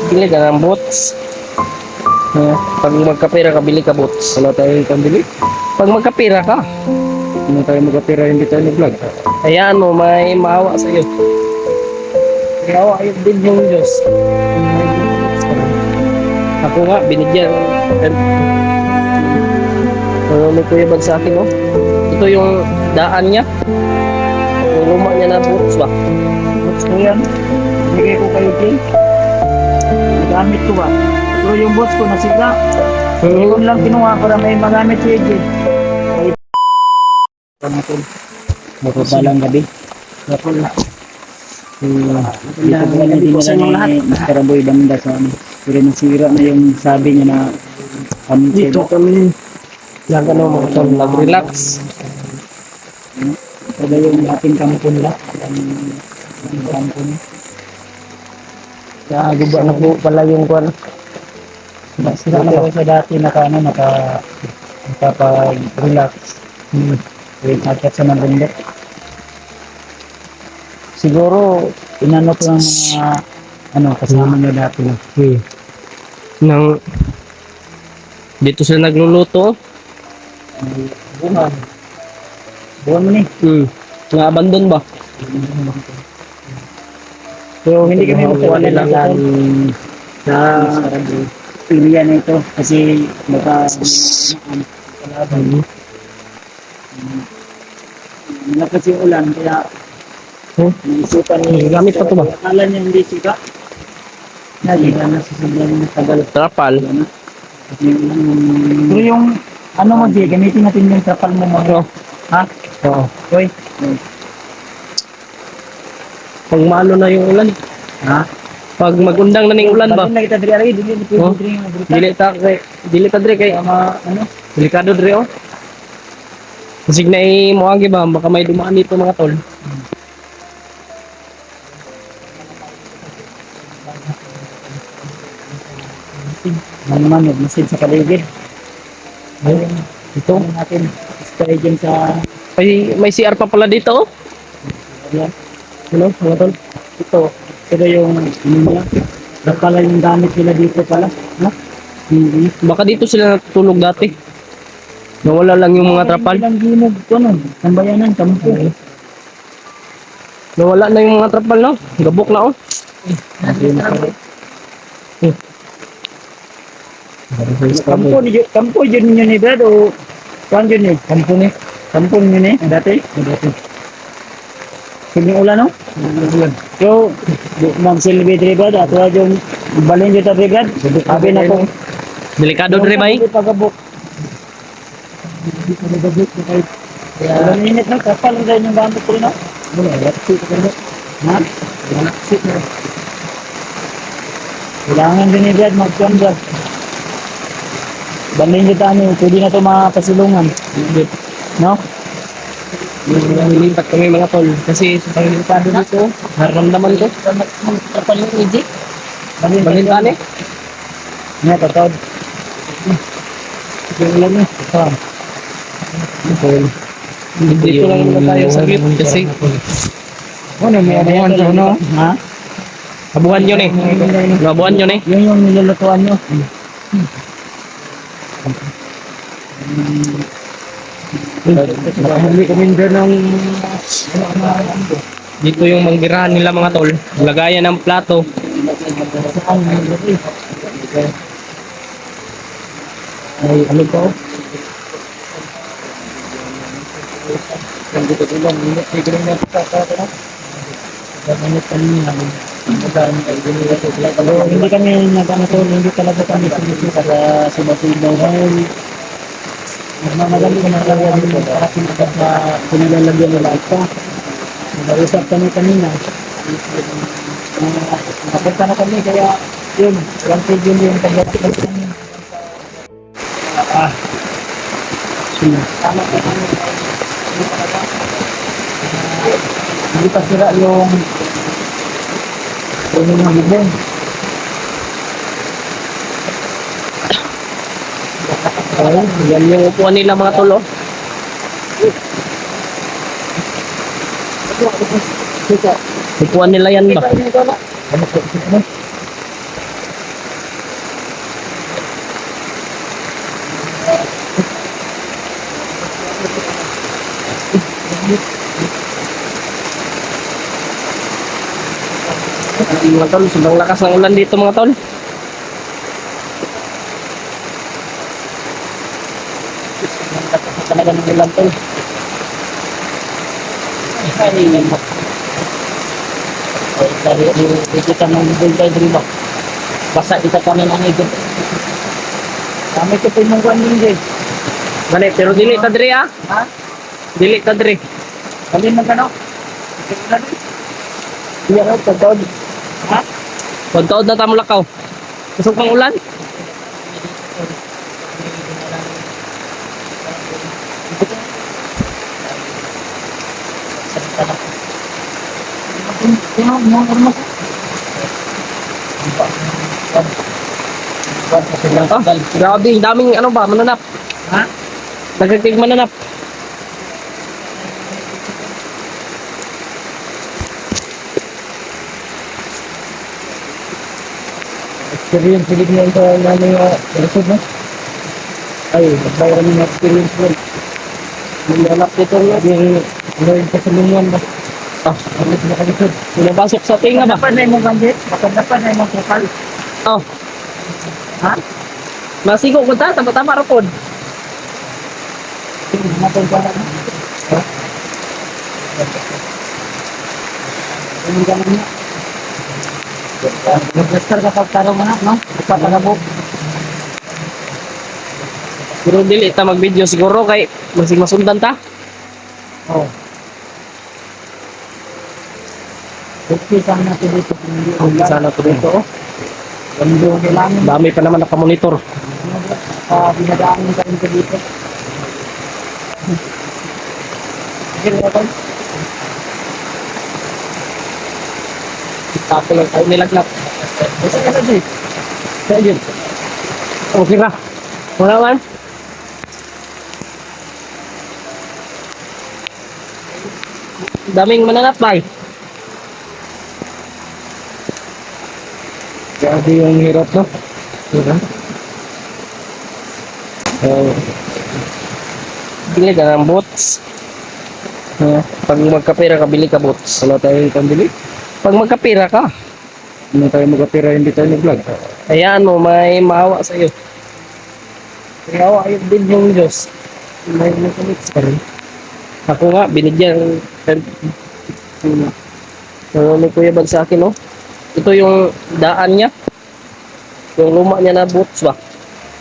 Bili ka ng boots. Pag magkapira ka, bili ka boots. Wala tayong pambili. Pag magkapira ka, Hindi tayo magkapira, hindi tayo nag-vlog. ayan mo, may maawa sa iyo. Maawa ayun din yung Diyos. Ako nga, binigyan. May Kuya Bag sa akin, oh. Ito yung daan niya. Yung luma niya na boots ba? Boots ko yan. Bigay ko kayo, Jay. Magamit ko ba? Pero yung boots ko nasira. Hindi ko lang kinuha para may magamit si Jay. Mapapalang gabi. Kapal. Dito ko na din nila ni Mr. Boy Banda sa ano. Pero nasira na yung sabi niya na Dito kami lang ano mga tol, nag-relax. Ito yung ating kampon la. Ang kampon. Kaya guba na po pala yung kwan. Sila na sa dati nakapag-relax. Yung akit sa Mandundok. Siguro, inano ko ang mga kasama niya dati. Nang dito sila nagluluto. Buwan. Buwan mo ni. Na-abandon ba? So, hindi kami makuha nila sa area na ito kasi baka kalaban. Wala kasi ulan kaya naisipan ni Gamit pa to ba? akala niya hindi sika. Hindi na nasasabihan ng tagal. Trapal. Pero yung ano mo di, gamitin natin yung trapal mo mo. Ha? Oo. Hoy. Pag maano na yung ulan. Ha? Pag magundang na ning ulan ba? Balin na kita diri ari, dili Oh. dili Dili ta dre kay ano? delikado dre oh. Kasi na moagi ba baka may dumaan dito mga tol. Ano naman, masid sa paligid. Ayun, Ito. natin stay dyan sa May CR pa pala dito oh. ayan. Ano mga tol? Ito yung ano niya. Ito pala yung gamit nila dito pala. No? Baka dito sila natutulog dati. Nawala lang yung mga trapal. Ilang ginog ko no. Sambayanan, kampo. Nawala na yung mga trapal no. Gabok na oh. Kampo yun nyo ni Brad o saan yun yun? Kampo ni? Kampo nyo ni? Dati? Sige ulan no? So, mag-celebrate Brad at wala yung balin dito Brad. Sabi na ko. Delikado dre bay. Pagabok. Alam minit na kapal ang dahil yung gamit ko rin no? Ha? Kailangan din ni Brad mag-tuan Brad. Banding kita ano, pwede na ito mapasilungan. No? Nilipat kami mga tol. Kasi sa pangilipado dito, naramdaman ko. Trapal yung EJ. Balin tani. Nga, tatawad. Yung ulan mo. Dito lang muna tayo saglit kasi Ano, may abuhan sa ano? Ha? abuhan yun eh. Abuhan yun eh. Yun yung nilulutuan nyo. Nakahuli kami doon ng Dito yung manggirahan nila mga tol. Lagayan ng plato. ay ano po? Dito ko lang, hindi ko lang nakakata. Ganit kami namin. Hindi kami nag-ano to, hindi talaga kami sinisita sa sumasigaw dahil nagmamadali ko na talaga din para sinagad sa pinalalagyan nila ito. Nag-usap kami kanina. Napunta na kami kaya yun, 1 yun yung tagal-tagal kami. Tama ka kami. Hindi pa sira yung mga bubong. Oh, yan yung upuan nila mga tol oh. Upuan nila yan ba? Ano po? Ano? Mga tol, sobrang lakas ng ulan dito mga tol. Talaga ng ulan tol. Ay, dari kita ng bulay diri ba? Basa kita kami ng ito. Kami ko po yung kuwan din. Gani, pero dili ta diri ah. Ha? Dili ta diri. Kami man kano? Iya raw pagod. Ha? Pagtaod na tamo lakaw. Kusog pang ulan. Ah, grabe, daming ano ba, mananap. Ha? Nagagtig mananap. Experience ulit mo ito namin resod no? Ay, nagbayran yung experience mo. Mananap dito nga. Yung learn ka sa lungan ba? Ah, Ulit na kalisod. pinapasok sa tinga ba? Dapat na yung gambit. Dapat na yung kupal. Oh, Ha? masigo ko ta, tama-tama ra pod. Natin ka na. Ha? Yung ganun niya. Nag-register ka pagtaro mo na, no? Ipapalabok. Pero dili ta mag-video siguro kay masig masundan ta. Oo. Okay, saan natin dito? Okay, sana to dito, oh. Gando kailangan. Dami pa naman naka-monitor. Binadaanin ka rin ka dito. Sige, Roton. Tapos lang tayo nilagnat. Kasi ka na dito. Kaya yun. Okay ra. Wala man. Daming mananap ba? Grabe yung hirap, no? Diba? Bili ka ng bots. Pag magkapira ka, bili ka bots. Wala tayong pambili. Pag magkapira ka, Hindi tayo magkapira, hindi tayo nag-vlog. ayan mo, may maawa sa iyo. Maawa yung din yung Diyos. May nakamits ka rin. Ako nga, binigyan. May Kuya Bag sa akin, oh. Ito yung daan niya. Yung luma niya na boots ba?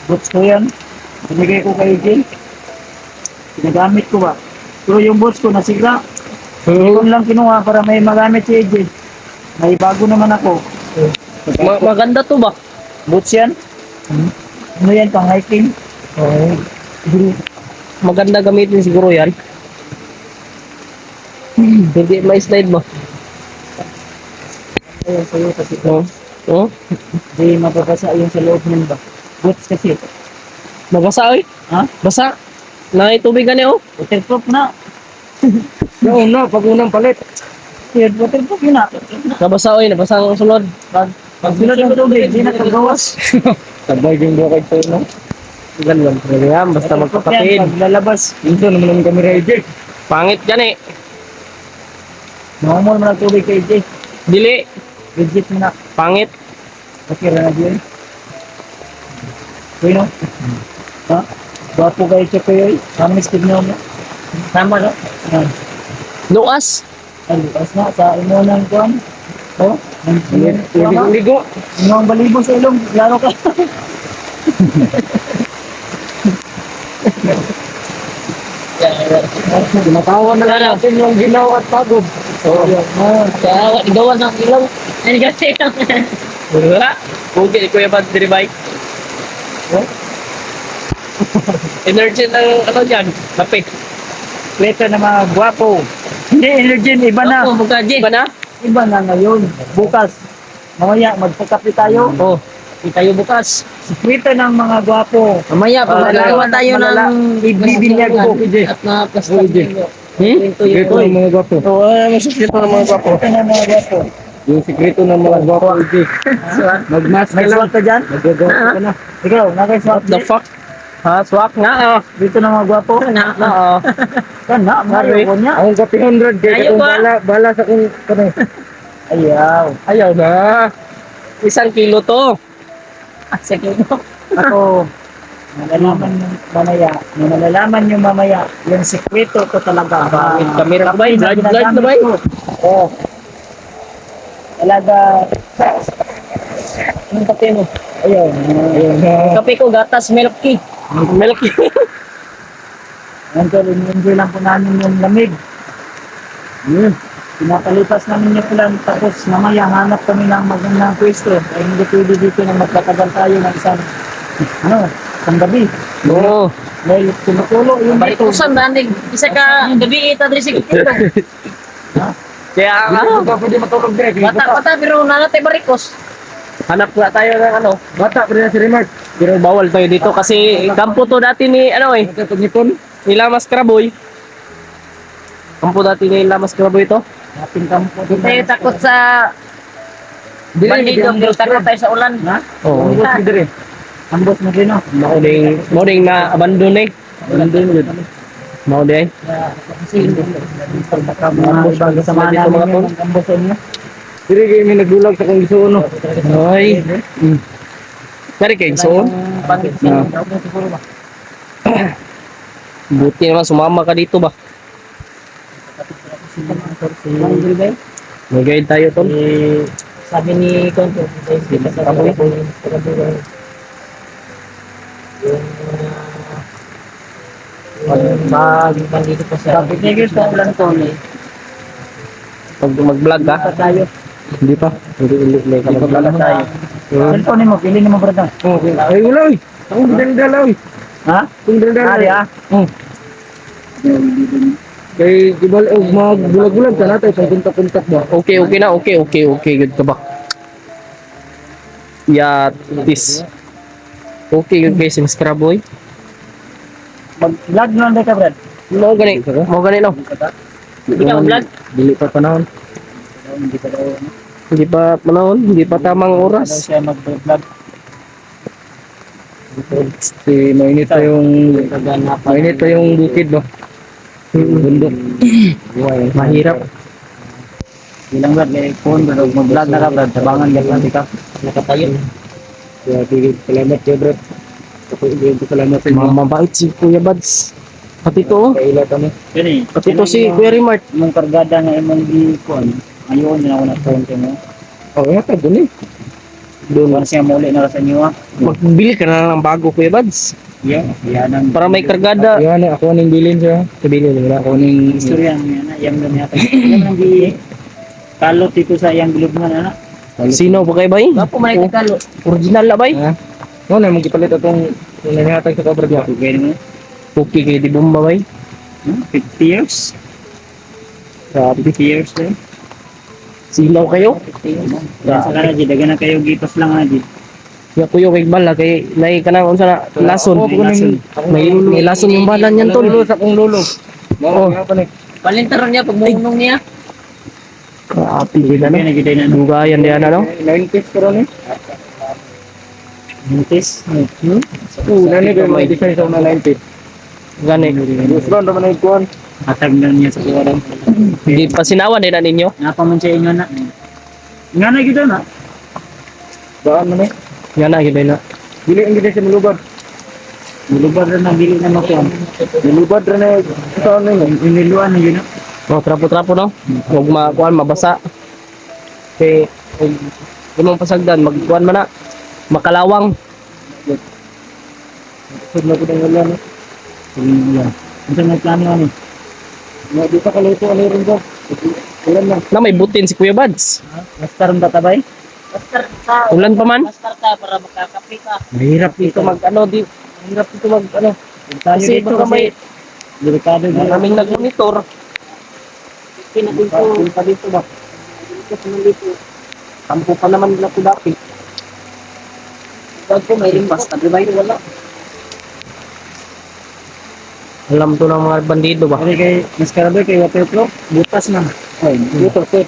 Boots ko yan. Binigay ko kay Jay. Ginagamit ko ba? Pero yung boots ko nasira. Hindi ko lang kinuha para may magamit si AJ. May bago naman ako. Maganda to ba? Boots yan? Ano yan? Pang hiking? Maganda gamitin siguro yan. Hindi may slide mo. Ayun sa'yo kasi Oh. Oh. hindi mapapasa yung sa loob nun ba? Boots kasi. Mabasa oy. Ha? Basa. Na tubig gani oh. Waterproof na. Noon na pag unang palit. Yan, waterproof yun na. Nabasa oy, nabasa ang sunod. Pag sunod ng tubig, hindi na kagawas. Sabay yung bukay to no. Ganun. Ganyan basta Waterproof yan, magkakapid. pag lalabas. Dito naman ang camera AJ. Pangit yan eh. Mahumol mo ng tubig kay AJ. Dili. Legit mo na. Pangit. Okay, na yun. Okay, no? Ha? Gwapo kayo siya kayo. Kamis tignan mo. Tama, no? Yan. Luas. Ay, lukas na. Sa imo ng kuwan. Oh, Ligo. imo ang balibo sa ilong. Laro ka. Ginatawa na lang natin yung ginaw at pagod. Oh, Kaya igawa ng ilaw. Ay, kasi wala. Okay, Kuya Bad Diribay. Oh? Energy ng ano dyan. Lapit. Letra na mga gwapo. Hindi, energy. Iba na. Oo, magkaji. Iba na? Iba na ngayon. Bukas. Mamaya, magpakapi tayo. Oo. Di tayo bukas. Sikreto ng mga gwapo. Mamaya, pag nagawa tayo ng ibibinyag ko. At na plastic. Sikreto ng mga gwapo. Oo, may sikreto ng mga gwapo. Sikreto ng mga gwapo. Yung sikreto ng mga gwapo, G. Mag-mask ka May lang. swak ka dyan? Mag-gwapo ka na. Ikaw, nakay-swak. What the fuck? Ha? Swak nga ah. Dito na mga gwapo. Oo. Kan na, Sorry. mayo ko niya. Akong kape 100 kaya Ayaw kung ba? bala sa kung kanay. Ayaw. Ayaw na. 1 kilo to. Sige. Ako, malalaman nyo mamaya, yung sikreto ko talaga. Bakit kamera ba? Blood na ba? Oo. Talaga, Anong kape mo? ayun. Ang kape ko, gatas milk tea. Milk. Enjoy lang po namin yung lamig. Pinapalipas namin yung plan, tapos mamaya hanap kami ng magandang pwesto. Ay hindi pwede dito na magtatagal tayo ng isang gabi. Oo. Dahil tumutulo yung dito. Barikusan, banding. Isa ka, gabi ita, diri sige dito. Kaya ano? Pwede matulog direct. Bata-bata, pero nanatay barikos. Hanap nga tayo ng ano. Bata, pero na si Remark. Pero bawal tayo dito kasi kampo to dati ni ano eh. Ito pag-ipon. Ni Lamas Kraboy. Kampo dati ni Lamas Kraboy to. Ating kampo. Tayo takot sa bandido, pero takot tayo sa ulan. Ha? Oo. Ambos mo dire. Ambos mo din, no? Morning na abandon eh. Abandon yun. Mao di ay. Kasi baka mga ibang kasama dito, mga namin tol. yung ambos niyo. Dire kay may nagdulag sa kong gisuon no. Ay. Kari kay gisuon. Bakit Ah. Buti naman sumama ka dito ba? May guide tayo tol. sabi ni Konto, kita sa kaboy. Pag bandido pa siya. Tigil po lang to ni. Pag mag-vlog ka. Tayo. Hindi pa. Hindi may Pagkala kalaglag. tayo. Cellphone mo, pili mo brada. Okay. Ay wala oy. Akong dala oy. Ha? Akong dala. Ari ah. Kay gibal mag-bulag-bulag ka natin pag kontak-kontak ba. Okay na. Okay good ka ba? Yeah, this. Okay good guys, Miss Kraboy. Mag-vlog lang ka brad. Mo gani no. Hindi ka mag-vlog? Dili pa panahon. Hindi pa daw. Hindi pa panahon, hindi pa tamang Daw oras. siya mag-vlog. Mainit pa yung bukid no. Bundok. Mahirap. Bilang brad, may phone brad, mag-vlog na ka brad. Tabangan yan ka. Nakatayo. Kaya bigay salamat kay bro. Salamat sa mga mabait si Kuya Bads. Pati to, Kaila kami. Kani. pati to si Kuya Rimart. Mong kargada nga imong gikuan. Ayun na ako na phone ko mo. Oh, nga ta dun eh. Doon, Doon siya muli na sa inyo ah. magbili ka na lang ng bago Kuya Bads. Yeah, yan Para may kargada. Yan, ako ning bilin siya. Kabilin nila. Ako ning istorya niya na iyang lang yata. Iyang lang di kalot dito sa iyang gulubngan ana. Sino ba kay bay? Bapo man ay kagalo. Original na bay? Ha? No, na mong gipalit atong nangyatag sa cover niya. Okay mo. Okay kay di bomba bay. 50 years. Grabe. 50 years din. Silaw kayo? Yan sa kana di dagan na kayo gipas lang aji. Ya kuyo kay bala kay nay kanang unsa na lason. May lason yung balan yan tol. Sa kong lulo. Oh, Palintaron niya pag mumunong niya. kaapi din ano. Ano giday na no. Dugayan diyan ano. 90s pero ni. 90s. Nani ko may design sa una 90. Gani. Gusto naman na ikuan. Atag na niya sa kuwaran. Hindi pa sinawan din na ninyo. Napa man siya inyo na. Nga na gito na. Baan man eh. Nga na gid na. Dili ang gito sa mulubad. Mulubad rin na dili na makuan. Nilubad ra na sa ano yun. Iniluan na yun na. Oh, trapo-trapo no. Huwag makuan mabasa. Kay imong pasagdan magkuan man na. Makalawang. Pag na ko ng wala no. Yan. Ano may plano ano? Nga di pa kaluto ano rin ko. Ulan na. Na may butin si Kuya Bads. Nastar ang tatabay? Bastar ka. Ulan pa man. Bastar ka para makakape ka. Mahirap dito mag ano di. Mahirap dito mag ano. Tayo Kasi dito ito may delikado na maraming nag-monitor. Pinagulto. Pa dito ba? Kampo pa naman nila ko dati. Wag ko may rimpas. Tabi ba yun? Wala. Alam to ng mga bandido ba? Kaya kay Mas Karaboy kay waterproof, butas na. Ay, dito sir.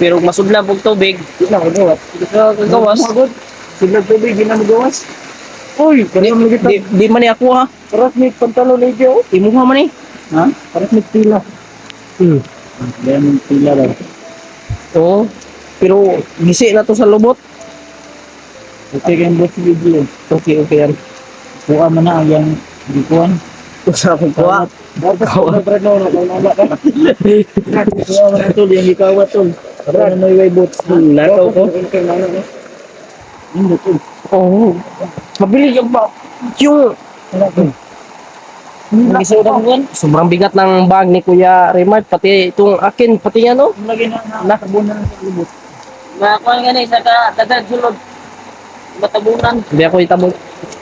Pero masudlan pong tubig. Di na magawas. Gawas. Sila tubig, di na magawas. Uy, kaya mo kita. Di man ni ako ha. Paras may pantalo legyo. Imuha man ni. Ha? Paras may pila. Kaya may pila daw. Oo. Pero gisi na to sa lubot. Okay kayong boss legyo. Okay yan. Kuha mo na ang yung dikuan. Sa akong kuha. Kawat. Brad no, nakawala ka. Kuha mo na tol, yung ikawat tol. Para na may bots. Nakaw ko. Hindi tol. Oo. Mabili ka ba? Yung sobrang bigat ng bag ni Kuya Remart, pati itong akin, pati yan oh. Lagi na nakabunan sa libot. Makakuha nga na isa ka, dagdag sulod. Matabunan. Hindi ako itabon.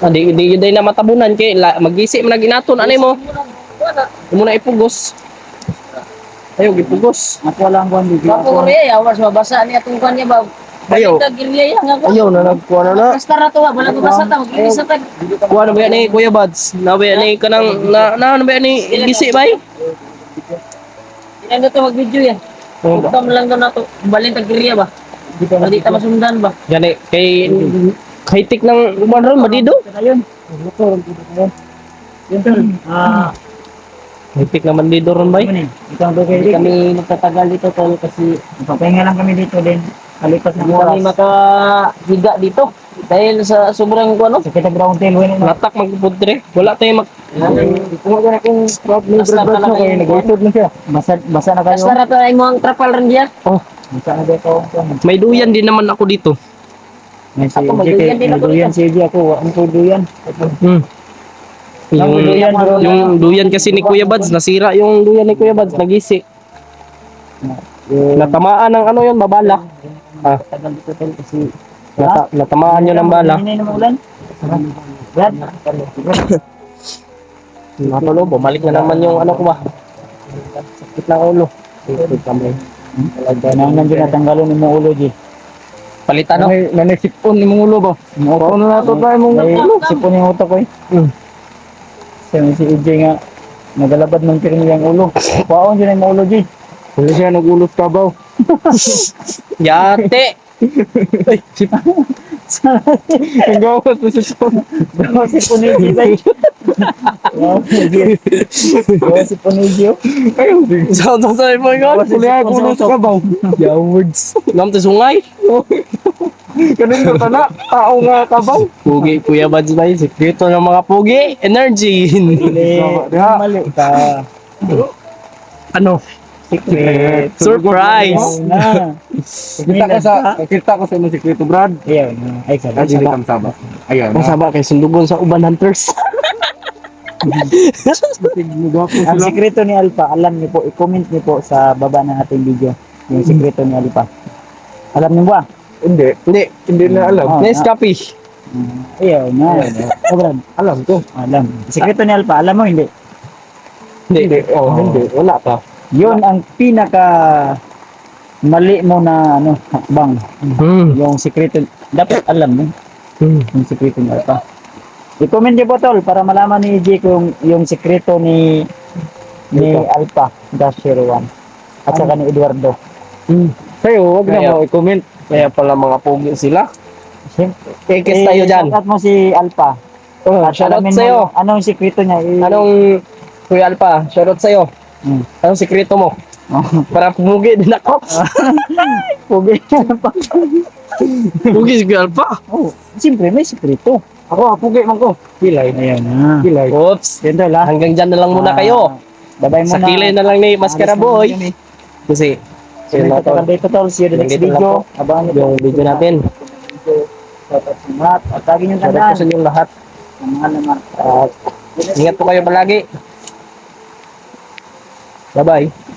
Hindi yun na matabunan kay mag-isi man ginaton anay mo. Hindi mo na ipugos. Ayaw ipugos. Ako lang kuan dito. Bapo ko rin, awas mabasa niya itong kanya ba? Ayaw. Giriya yan nga ko. Ayaw na nagkuha na na. Basta na to, wala ko basa ta, maglilisa ta. Kuha na ba yan ni Kuya Buds? Na ba yan ni kanang na ba yan ni gisi ba? Ilan na to mag-video yan. Huwag lang doon na to. Balin tag giriya ba? Hindi ta masundan ba? Yan eh, kay tik ng uman ron, madido. Ayun. Yun tol. Kay tik na mandido ron ba? Ikaw ba Hindi kayo? kami nagtatagal dito tol kasi Papahinga lang kami dito din. Kalipas ng hindi kami oras. makahiga dito. Dahil sa sobrang ano, Sa kita ground tail, wala na. Natak magpudre. Wala tayong Kung wala akong problem, Basta brad talaga kayo, yung- nag-usod na siya. Basa na kayo. basta na to ay mo ang trapal rin diyan. Basa na kayo. may duyan din naman ako dito. May si Ako, EJ, magduyan din may ako duyan dito. si EJ ako. Ang po duyan. Hmm. Ang duyan, bro. Yung duyan kasi ni Kuya Buds, nasira yung duyan ni Kuya Buds, nagisi. Natamaan ng ano yun, babala. Tagal dito tol kasi Natamaan yun ng bala. Hindi na ulan. Brad. Natulo, bumalik na naman yung ano ko ba. Sakit ng ulo. Sakit kami. Kailangan din natanggalon ng mga ulo, G. Palitan no? Nanisipon ni mong ulo ba? Ulo na ito tayo mong ulo. Sipon yung utak ko eh. Sabi si EJ nga, nagalabad ng kiring yung ulo. Paon dyan yung ulo, G. Huli siya nag-ulot ka ba? Yate! Ang gawas na si Pon. Gawas si Ponigi ba? Gawas si Ponigi. Sound sa sabi mo yun? Huli ako ulos ka ba? Yeah, words. Ngam to sungay. Ganun ka na. Tao nga ka ba? Pugi, Kuya Buds ba yun? Sekreto ng mga pugi. Energy. Mali ka. Ano? Secret. Surprise! Na. Kita ko sa imong sekreto, Brad. Ayun. Ay, sabi. Dili kang sabak. Ayun. Ang saba kay sundugon sa uban hunters. Ang sikreto ni Alpha, alam niyo po, i-comment niyo po sa baba ng ating video. Yung sikreto ni Alpha. Alam niyo ba? Hindi. Hindi na alam. Oh, Nice copy. Ayun na. Oh, Brad. Alam ko. Alam. Sikreto ni Alpha, alam mo hindi? Hindi. Oh, hindi. Wala pa. Yun ang pinaka mali mo na ano, hakbang. Yung sikreto. Dapat alam mo yung sikreto ni Alpha. I-comment niyo po tol para malaman ni EJ kung yung sikreto ni Alpha -01 at saka ni Eduardo. Sa'yo, wag Kaya- na mo i-comment. Kaya pala mga pugi sila. Siyempre. Kikis tayo dyan. Shoutout mo si Alpha. Oh, At shoutout alamin mo sa'yo. Anong sikreto niya? Anong Kuya Alpha? Shoutout sa'yo. Hmm. Anong sekreto mo? Para pumugi din ako. Pugi. Pugi si Kuya Alpha. Oh, siyempre may sikreto. Ako, pugi man ko. Kilay. Ayun na. Kilay. Oops. Yan tol ha. Hanggang dyan na lang muna kayo. Babay muna. Sa kilay na lang ni Mascara Alis na Boy. kami. Kasi, So, yun na to. dito tol. See you the next Dito lang video. po. Abangan niyo Yung video natin. Shoutout sa lahat. At lagi niyong Shoutout tandaan. po sa inyong lahat. Mahal naman. At ingat po kayo palagi. Bye-bye.